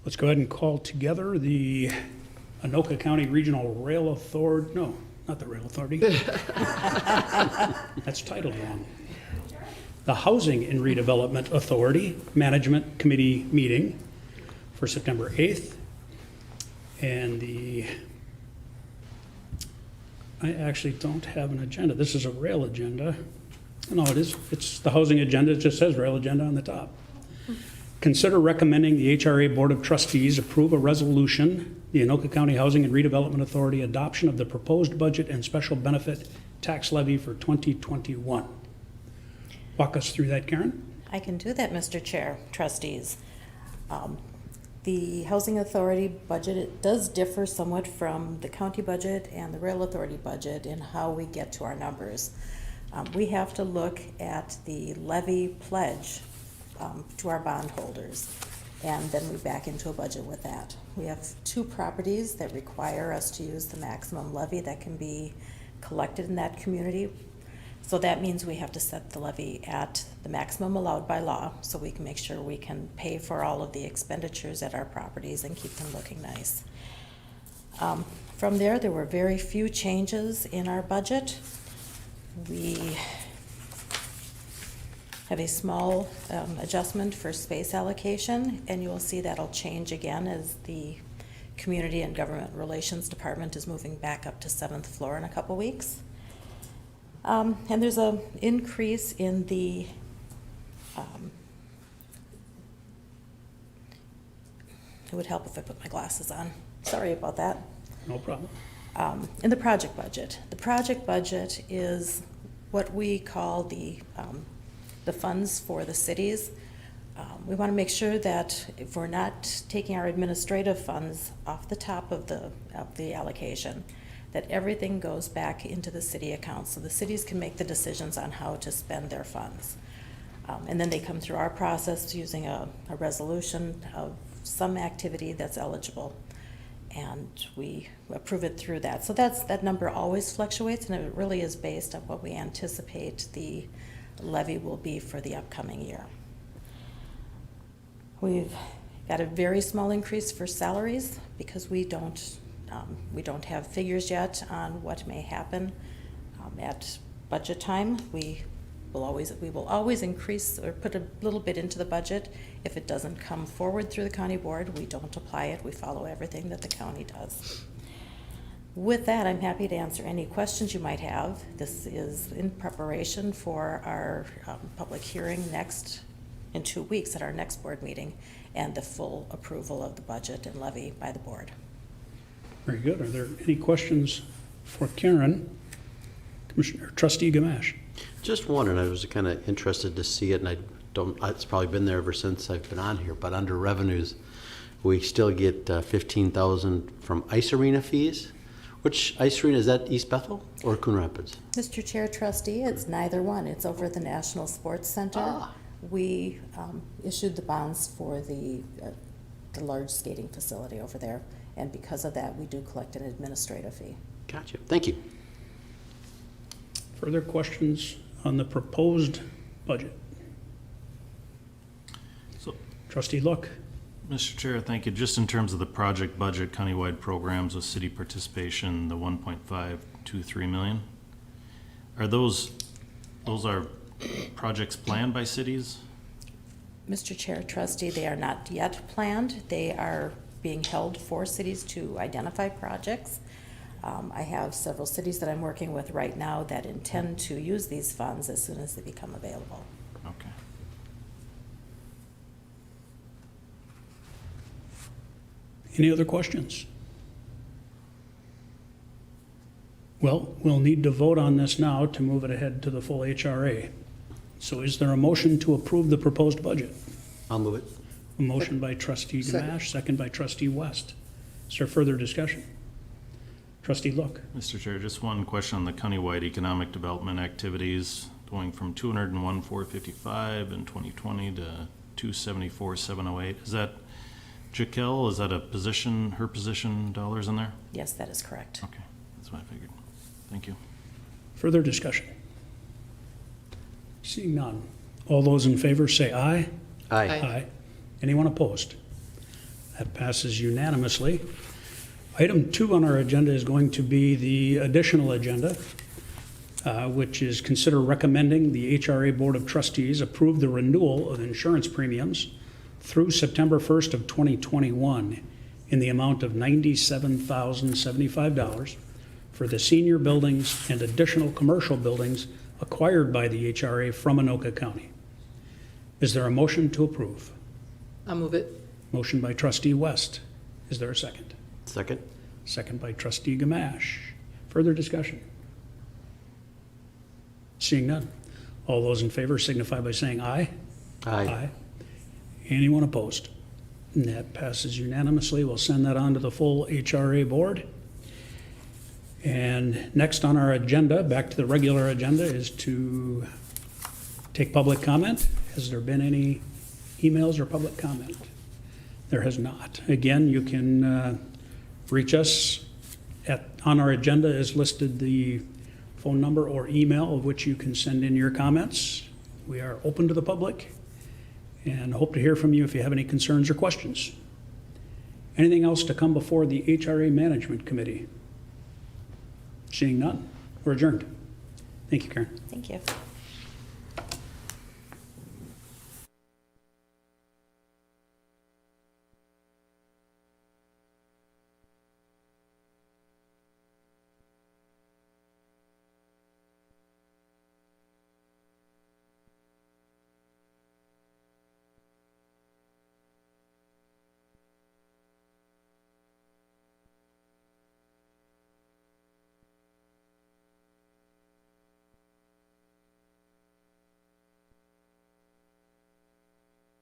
Let's go ahead and call together the Anoka County Regional Rail Authority, no, not the Rail Authority. That's titled wrong. The Housing and Redevelopment Authority Management Committee meeting for September 8th. And I actually don't have an agenda. This is a rail agenda. No, it is. It's the housing agenda. It just says rail agenda on the top. Consider recommending the HRA Board of Trustees approve a resolution, the Anoka County Housing and Redevelopment Authority adoption of the proposed budget and special benefit tax levy for 2021. Walk us through that, Karen. I can do that, Mr. Chair, trustees. The Housing Authority budget, it does differ somewhat from the county budget and the Rail Authority budget in how we get to our numbers. We have to look at the levy pledge to our bondholders, and then we back into a budget with that. We have 2 properties that require us to use the maximum levy that can be collected in that community. So that means we have to set the levy at the maximum allowed by law so we can make sure we can pay for all of the expenditures at our properties and keep them looking nice. From there were very few changes in our budget. We have a small adjustment for space allocation, and you will see that'll change again as the Community and Government Relations Department is moving back up to 7th floor in a couple weeks. And there's an increase in the it would help if I put my glasses on. Sorry about that. No problem. In the project budget. The project budget is what we call the funds for the cities. We want to make sure that if we're not taking our administrative funds off the top of the allocation, that everything goes back into the city accounts so the cities can make the decisions on how to spend their funds. And then they come through our process using a resolution of some activity that's eligible, and we approve it through that. So that number always fluctuates, and it really is based on what we anticipate the levy will be for the upcoming year. We've got a very small increase for salaries because we don't have figures yet on what may happen at budget time. We will always increase or put a little bit into the budget. If it doesn't come forward through the county board, we don't apply it. We follow everything that the county does. With that, I'm happy to answer any questions you might have. This is in preparation for our public hearing in 2 weeks at our next board meeting, and the full approval of the budget and levy by the board. Very good. Are there any questions for Karen? Commissioner Trustee Gamache. Just one, and I was kind of interested to see it, and it's probably been there ever since I've been on here, but under revenues, we still get $15,000 from ice arena fees. Which ice arena, is that East Bethel or Coon Rapids? Mr. Chair, trustee, it's neither one. It's over at the National Sports Center. We issued the bonds for the large skating facility over there, and because of that, we do collect an administrative fee. Gotcha. Thank you. Further questions on the proposed budget? So, Trustee Luck. Mr. Chair, thank you. Just in terms of the project budget, countywide programs with city participation, the 1.523 million, are those are projects planned by cities? Mr. Chair, trustee, they are not yet planned. They are being held for cities to identify projects. I have several cities that I'm working with right now that intend to use these funds as soon as they become available. Okay. Any other questions? Well, we'll need to vote on this now to move it ahead to the full HRA. So is there a motion to approve the proposed budget? I'll move it. A motion by Trustee Gamache, second by Trustee West. Is there further discussion? Trustee Luck. Mr. Chair, just one question on the countywide economic development activities, going from 201,455 in 2020 to 274,708. Is that Jaquel? Is that her position dollars in there? Yes, that is correct. Okay, that's what I figured. Thank you. Further discussion? Seeing none. All those in favor say aye. Aye. Aye. Anyone opposed? That passes unanimously. Item 2 on our agenda is going to be the additional agenda, which is consider recommending the HRA Board of Trustees approve the renewal of insurance premiums through September 1st of 2021 in the amount of $97,075 for the senior buildings and additional commercial buildings acquired by the HRA from Anoka County. Is there a motion to approve? I'll move it. Motion by trustee West. Is there a second? Second? Second by trustee Gamache. Further discussion? Seeing none. All those in favor signify by saying aye. Aye. Anyone opposed? And that passes unanimously. We'll send that on to the full HRA board. And next on our agenda, back to the regular agenda, is to take public comment. Has there been any emails or public comment? There has not. Again, you can reach us on our agenda is listed the phone number or email of which you can send in your comments. We are open to the public and hope to hear from you if you have any concerns or questions. Anything else to come before the HRA Management Committee? Seeing none, we're adjourned. Thank you, Karen. Thank you.